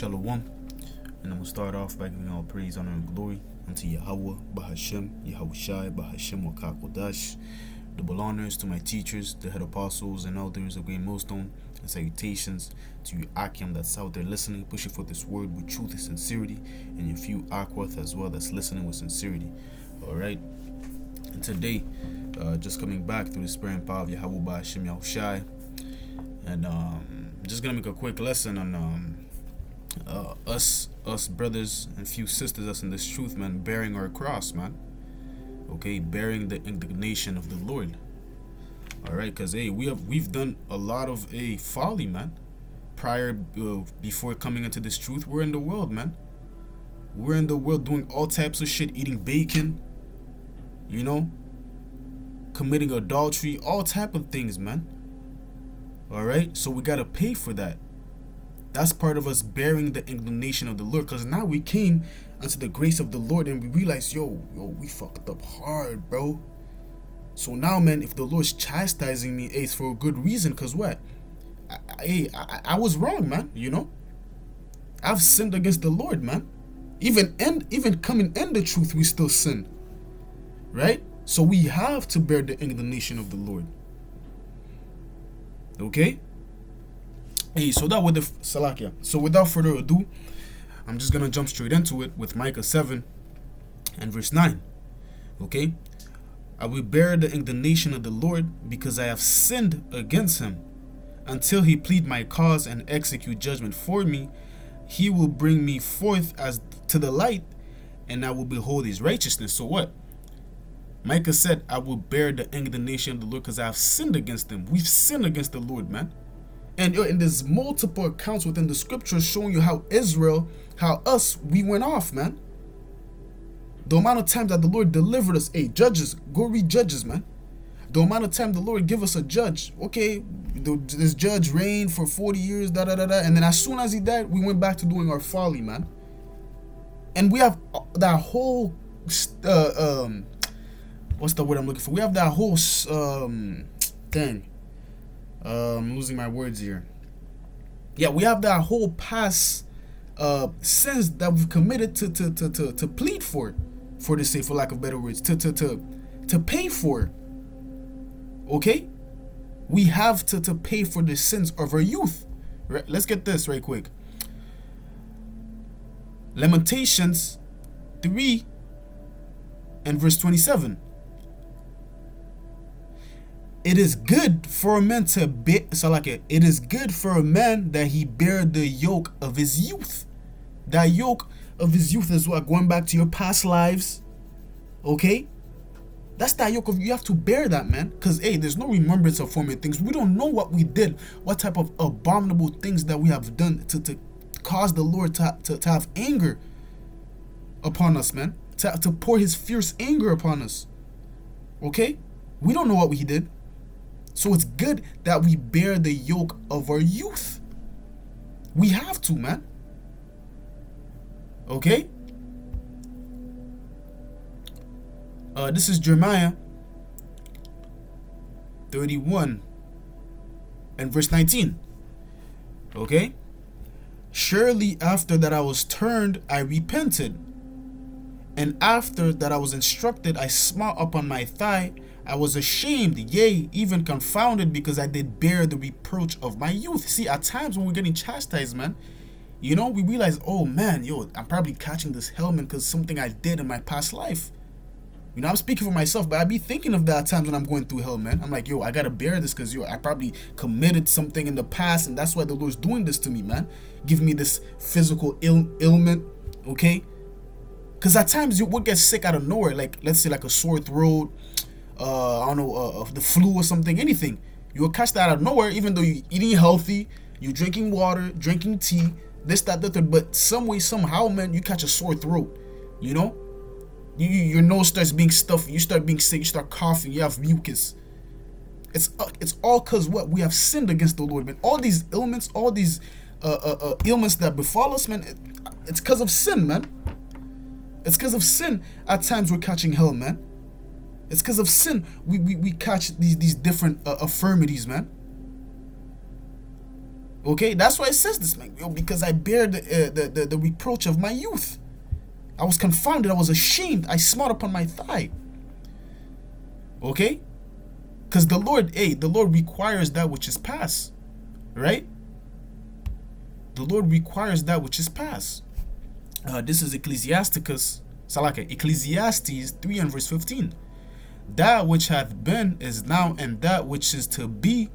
Shalom. And I'm going to start off by giving all praise, honor, and glory unto Yahweh, Bahashem, Yahushai, Bahashem, Wakakodash. Double honors to my teachers, the head apostles, and elders of Great Millstone, and salutations to you, Akim, that's out there listening, pushing for this word with truth and sincerity, and your few Akwath as well that's listening with sincerity. Alright. And today, just coming back through the spirit and power of Yahweh, Bahashem, Yahushai, and just gonna make a quick lesson on us brothers and few sisters, us in this truth, man, bearing our cross, man. Okay, bearing the indignation of the Lord. All right, because we've done a lot of folly, man. Before coming into this truth, we're in the world, man. We're in the world doing all types of shit, eating bacon, committing adultery, all type of things, man. All right, so we gotta pay for that. That's part of us bearing the indignation of the Lord, because now we came unto the grace of the Lord and we realize, yo, we fucked up hard, bro. So now, man, if the Lord's chastising me, it's for a good reason, because what? I was wrong, man, I've sinned against the Lord, man. Even coming in the truth, we still sin, right? So we have to bear the indignation of the Lord. Okay? So without further ado, I'm just gonna jump straight into it with Micah 7 and verse 9. Okay? I will bear the indignation of the Lord because I have sinned against him. Until he plead my cause and execute judgment for me, he will bring me forth as to the light, and I will behold his righteousness. So what? Micah said, I will bear the indignation of the Lord because I have sinned against him. We've sinned against the Lord, man. And there's multiple accounts within the scriptures showing you how we went off, man. The amount of times that the Lord delivered us. Judges, go read Judges, man. The amount of time the Lord give us a judge. Okay, this judge reigned for 40 years, and then as soon as he died, we went back to doing our folly, man. And we have that whole, what's the word I'm looking for? We have that whole, thing. I'm losing my words here. Yeah, we have that whole past sins that we've committed to plead for the sake, for lack of better words, to pay for. Okay, we have to pay for the sins of our youth. Right? Let's get this right quick. Lamentations 3 and verse 27. It is good for a man it is good for a man that he bear the yoke of his youth. That yoke of his youth is what? Going back to your past lives. Okay? That's that yoke of, you have to bear that, man. Because, there's no remembrance of former things. We don't know what we did, what type of abominable things that we have done to cause the Lord to have anger upon us, man. To pour his fierce anger upon us. Okay? We don't know what we did. So it's good that we bear the yoke of our youth. We have to, man. Okay? This is Jeremiah 31 and verse 19. Okay? Surely after that I was turned, I repented. And after that I was instructed, I smote upon my thigh. I was ashamed, yea, even confounded, because I did bear the reproach of my youth. See, at times when we're getting chastised, man, we realize, oh man, I'm probably catching this hell, man, because something I did in my past life. I'm speaking for myself, but I be thinking of that at times when I'm going through hell, man. I'm like, I gotta bear this because, I probably committed something in the past, and that's why the Lord's doing this to me, man. Giving me this physical ailment, okay? Because at times you would get sick out of nowhere, like, let's say, like a sore throat, the flu or something, anything. You will catch that out of nowhere, even though you're eating healthy, you're drinking water, drinking tea, this, that, the third. But some way, somehow, man, you catch a sore throat, your nose starts being stuffy, you start being sick, you start coughing, you have mucus. It's all because what? We have sinned against the Lord, man. All these ailments, all these ailments that befall us, man, it's because of sin, man. It's because of sin. At times we're catching hell, man. It's because of sin we catch these different affirmities, man. Okay, that's why it says this, man. Because I bear the reproach of my youth. I was confounded. I was ashamed. I smote upon my thigh. Okay, because the Lord requires that which is past, right? The Lord requires that which is past. This is Ecclesiasticus, Salaka, Ecclesiastes 3 and verse 15. That which hath been is now, and that which is to be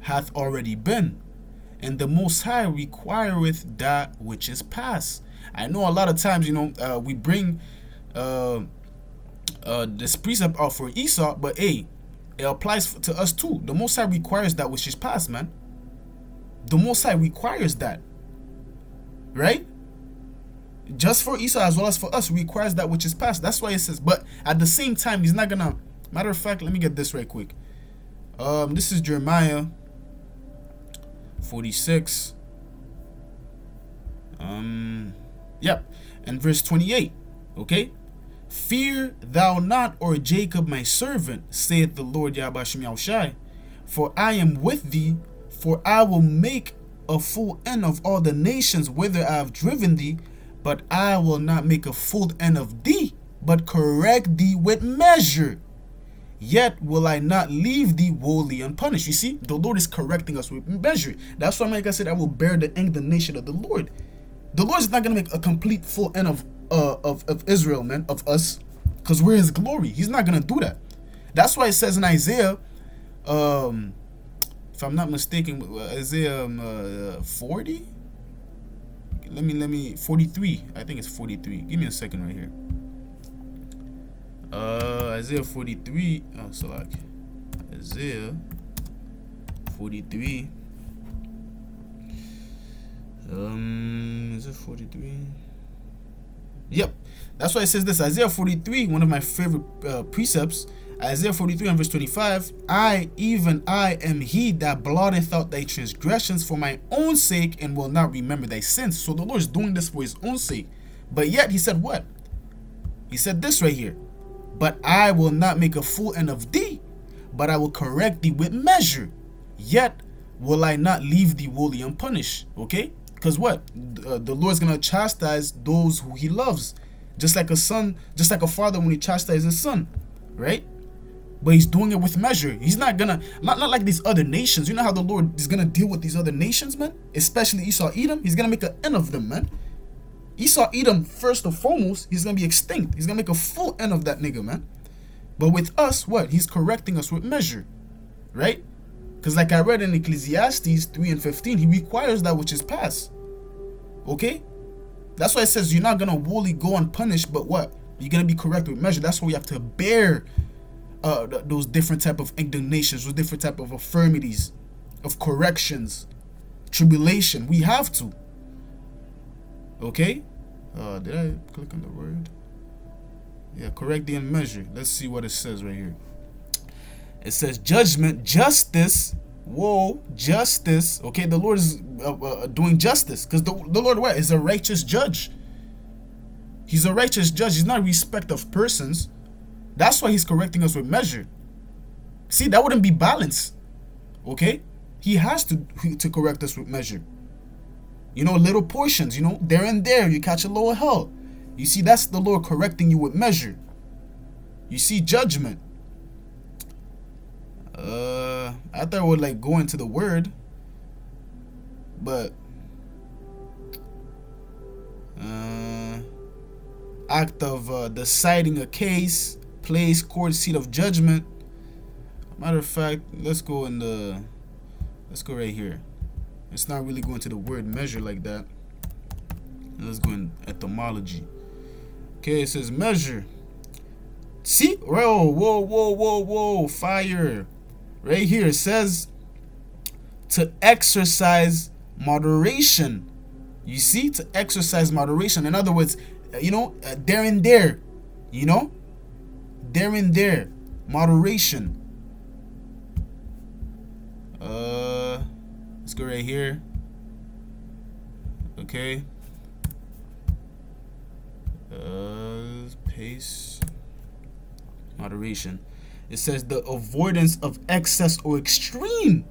hath already been. And the Most High requireth that which is past. I know a lot of times, we bring this precept out for Esau, but hey, it applies to us too. The Most High requires that which is past, man. The Most High requires that, right? Just for Esau as well as for us, requires that which is past. That's why it says, but at the same time, he's not gonna. Matter of fact, let me get this right quick. This is Jeremiah 46. Yep, and verse 28. Okay, fear thou not, or Jacob my servant, saith the Lord Yahweh Shem Yahushai, for I am with thee, for I will make a full end of all the nations whither I have driven thee, but I will not make a full end of thee, but correct thee with measure. Yet will I not leave thee wholly unpunished. You see, the Lord is correcting us with measure. That's why, like I said, I will bear the indignation of the Lord. The Lord is not going to make a complete full end of Israel, man, of us, because we're his glory. He's not going to do that. That's why it says in Isaiah, if I'm not mistaken, Isaiah 40? Let me 43. I think it's 43. Give me a second right here. Isaiah 43. Oh, so like Isaiah 43. Is it 43? Yep. That's why it says this. Isaiah 43, one of my favorite precepts. Isaiah 43 and verse 25. I, even I, am he that blotteth out thy transgressions for my own sake, and will not remember thy sins. So the Lord is doing this for his own sake. But yet he said what? He said this right here. But I will not make a full end of thee, but I will correct thee with measure. Yet will I not leave thee wholly unpunished. Okay? Because what? The Lord's going to chastise those who he loves. Just like a son, just like a father when he chastises his son. Right? But he's doing it with measure. He's not gonna, not like these other nations. You know how the Lord is gonna deal with these other nations, man? Especially Esau, Edom. He's gonna make an end of them, man. Esau, Edom, first and foremost, he's gonna be extinct. He's gonna make a full end of that nigga, man. But with us, what? He's correcting us with measure, right? Because like I read in Ecclesiastes 3 and 15, he requires that which is past. Okay? That's why it says you're not gonna wholly go unpunished, but what? You're gonna be corrected with measure. That's why we have to bear those different type of indignations, those different type of infirmities, of corrections, tribulation. We have to. Okay? Did I click on the word? Yeah, correct the measure. Let's see what it says right here. It says judgment, justice. Whoa, justice. Okay, the Lord is doing justice, because the Lord what? Is a righteous judge. He's a righteous judge. He's not respect of persons. That's why he's correcting us with measure. See, that wouldn't be balance. Okay? He has to correct us with measure. You know, little portions, you know, there and there, you catch a lower hell. You see, that's the Lord correcting you with measure. You see, judgment. I thought I would like go into the word, but act of deciding a case, place, court, seat of judgment. Matter of fact, let's go right here. Let's not really go into the word measure like that. Let's go in etymology. Okay, it says measure. See? Whoa, fire. Right here it says to exercise moderation. You see? To exercise moderation. In other words, you know, there and there. You know? There and there. Moderation. Let's go right here. Okay. Pace. Moderation. It says the avoidance of excess or extreme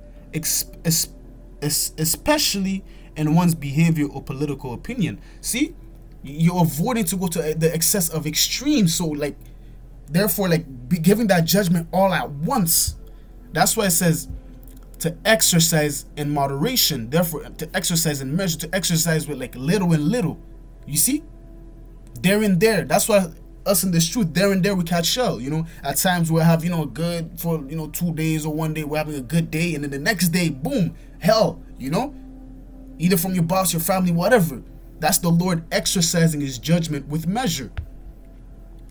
especially in one's behavior or political opinion. See, you're avoiding to go to the excess of extreme. So like, therefore, like, be giving that judgment all at once. That's why it says to exercise in moderation. Therefore, to exercise in measure, to exercise with like little and little. You see, there and there. That's why us in this truth, there and there we catch shell. You know, at times we'll have, a good for 2 days or 1 day we're having a good day, and then the next day, boom, hell. Either from your boss, your family, whatever. That's the Lord exercising his judgment with measure.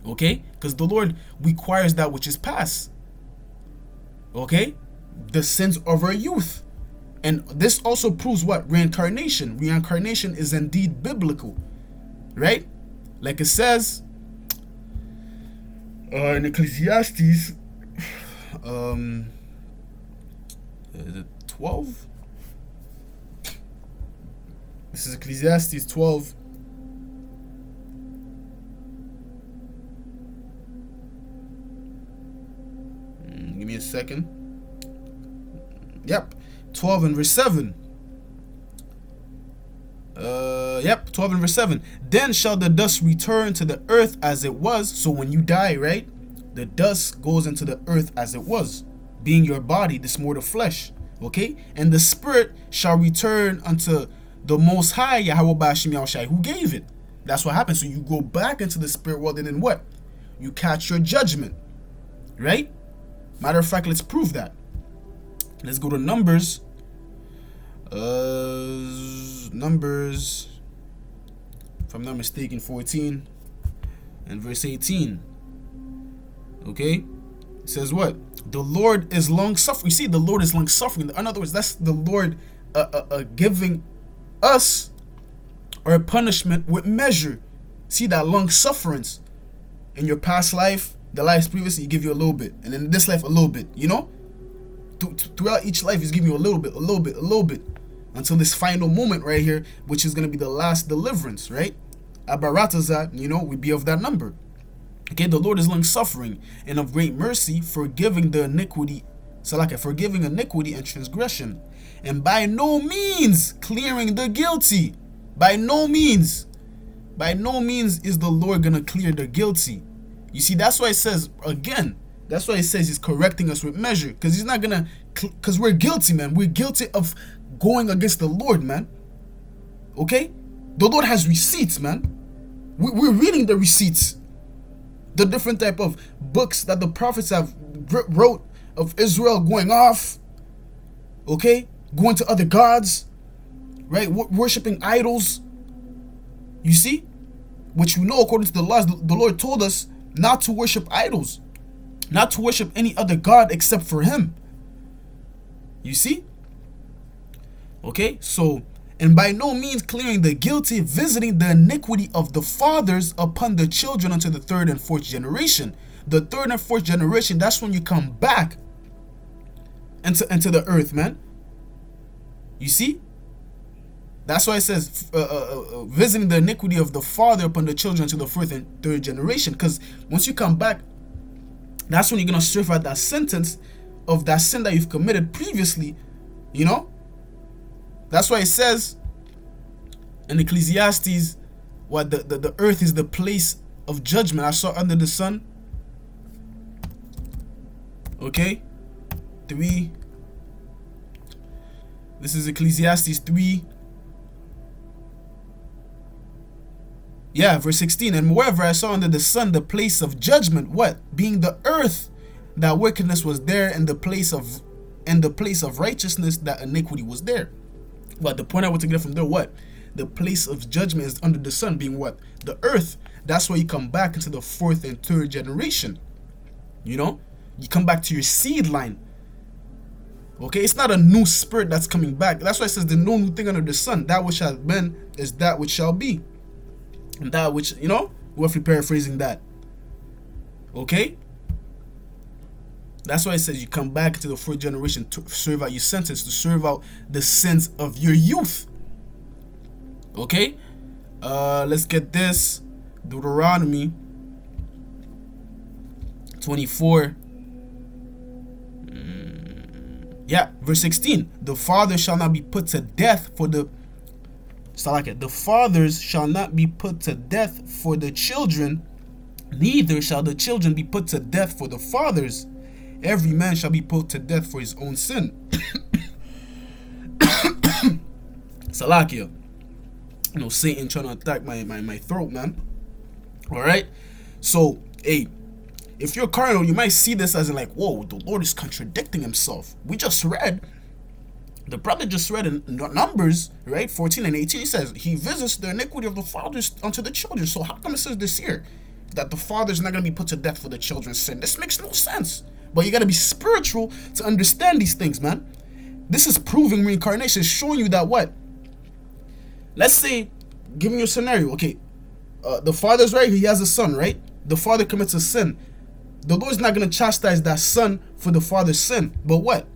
Okay? Because the Lord requires that which is past. Okay? The sins of our youth. And this also proves what? Reincarnation. Reincarnation is indeed biblical. Right? Like it says in Ecclesiastes, is it 12? This is Ecclesiastes 12. Give me a second. Yep. 12 and verse 7. 12 and verse 7. Then shall the dust return to the earth as it was. So when you die, right? The dust goes into the earth as it was, being your body, this mortal flesh. Okay? And the spirit shall return unto the Most High, Yahweh Bashim Yahushai, who gave it. That's what happens. So you go back into the spirit world, and then what? You catch your judgment. Right? Matter of fact, let's prove that. Let's go to Numbers. Numbers, if I'm not mistaken, 14 and verse 18. Okay? It says what? The Lord is long suffering. You see, the Lord is long suffering. In other words, that's the Lord giving us our punishment with measure. See that long sufferance. In your past life, the lives previously, he give you a little bit, and in this life a little bit. Throughout each life, he's giving you a little bit, until this final moment right here, which is going to be the last deliverance, right? Abaratazat, we be of that number. Okay, the Lord is long suffering and of great mercy, forgiving the iniquity, forgiving iniquity and transgression, and by no means clearing the guilty. By no means is the Lord gonna clear the guilty. You see, that's why it says again. That's why it says he's correcting us with measure, because he's not gonna, because we're guilty, man. We're guilty of going against the Lord, man. Okay, the Lord has receipts, man. We're reading the receipts, the different type of books that the prophets have wrote of Israel going off. Okay, going to other gods, right? Worshipping idols. You see, which we know according to the laws, the Lord told us not to worship idols, not to worship any other god except for him. You see? Okay, so, and by no means clearing the guilty, visiting the iniquity of the fathers upon the children unto the third and fourth generation. The third and fourth generation, that's when you come back into the earth, man. You see? That's why it says visiting the iniquity of the father upon the children to the fourth and third generation. Because once you come back, that's when you're going to serve out that sentence of that sin that you've committed previously. That's why it says in Ecclesiastes, what the earth is the place of judgment. I saw under the sun. Okay? 3. This is Ecclesiastes 3. Yeah, verse 16. And moreover, I saw under the sun the place of judgment. What? Being the earth, that wickedness was there, and the place of righteousness, that iniquity was there. But the point I want to get from there, what? The place of judgment is under the sun, being what? The earth. That's why you come back into the fourth and third generation. You come back to your seed line. Okay, it's not a new spirit that's coming back. That's why it says the no new thing under the sun. That which has been is that which shall be. And that which, roughly paraphrasing that. Okay? That's why it says you come back into the fourth generation to serve out your sentence, to serve out the sins of your youth. Okay? Let's get this. Deuteronomy 24. Yeah, verse 16. The father shall not be put to death for the the fathers shall not be put to death for the children, neither shall the children be put to death for the fathers. Every man shall be put to death for his own sin. Salakia. You know, Satan trying to attack my throat, man. Alright? So, hey, if you're carnal, you might see this as in like, whoa, the Lord is contradicting himself. The brother just read in Numbers, right, 14 and 18, he says, he visits the iniquity of the fathers unto the children. So how come it says this here, that the father's not going to be put to death for the children's sin? This makes no sense. But you got to be spiritual to understand these things, man. This is proving reincarnation, showing you that what? Let's say, giving you a scenario, okay, the father's right, he has a son, right? The father commits a sin. The Lord's not going to chastise that son for the father's sin. But what?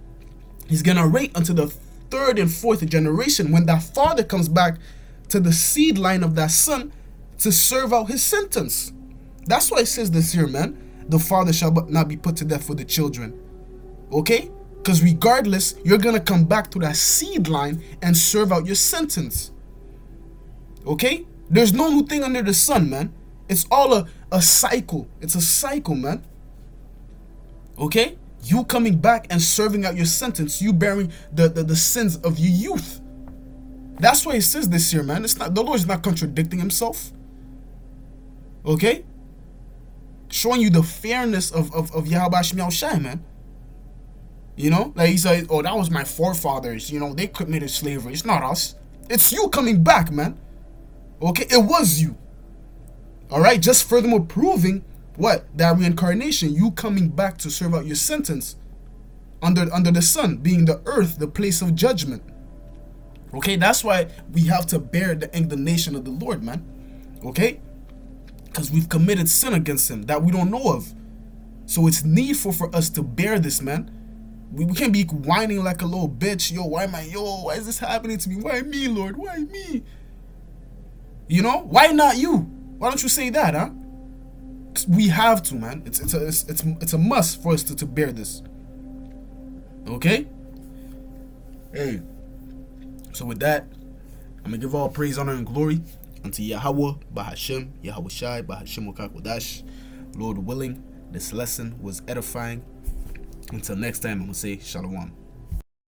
He's going to wait until the third and fourth generation when that father comes back to the seed line of that son to serve out his sentence. That's why it says this here, man. The father shall not be put to death for the children. Okay? Because regardless, you're going to come back to that seed line and serve out your sentence. Okay? There's no new thing under the sun, man. It's all a cycle. It's a cycle, man. Okay? You coming back and serving out your sentence. You bearing the sins of your youth. That's why it says this here, man. It's not, the Lord is not contradicting himself. Okay? Showing you the fairness of Yahweh Shemiel Shai, man. You know? Like he said, oh, that was my forefathers. You know, they committed slavery. It's not us. It's you coming back, man. Okay? It was you. Alright? Just furthermore proving what? That reincarnation, you coming back to serve out your sentence under the sun, being the earth, the place of judgment. Okay, that's why we have to bear the indignation of the Lord, man. Okay? Because we've committed sin against him that we don't know of. So it's needful for us to bear this, man. We can't be whining like a little bitch. Why is this happening to me? Why me, Lord? Why me? You know? Why not you? Why don't you say that, huh? We have to, man. It's a must for us to bear this. Okay? Hey. So with that, I'm gonna give all praise, honor, and glory unto Yahweh, Bahashem, Yahweh Shai, Bahashem Wakakodash. Lord willing, this lesson was edifying. Until next time, I'm gonna say Shalom.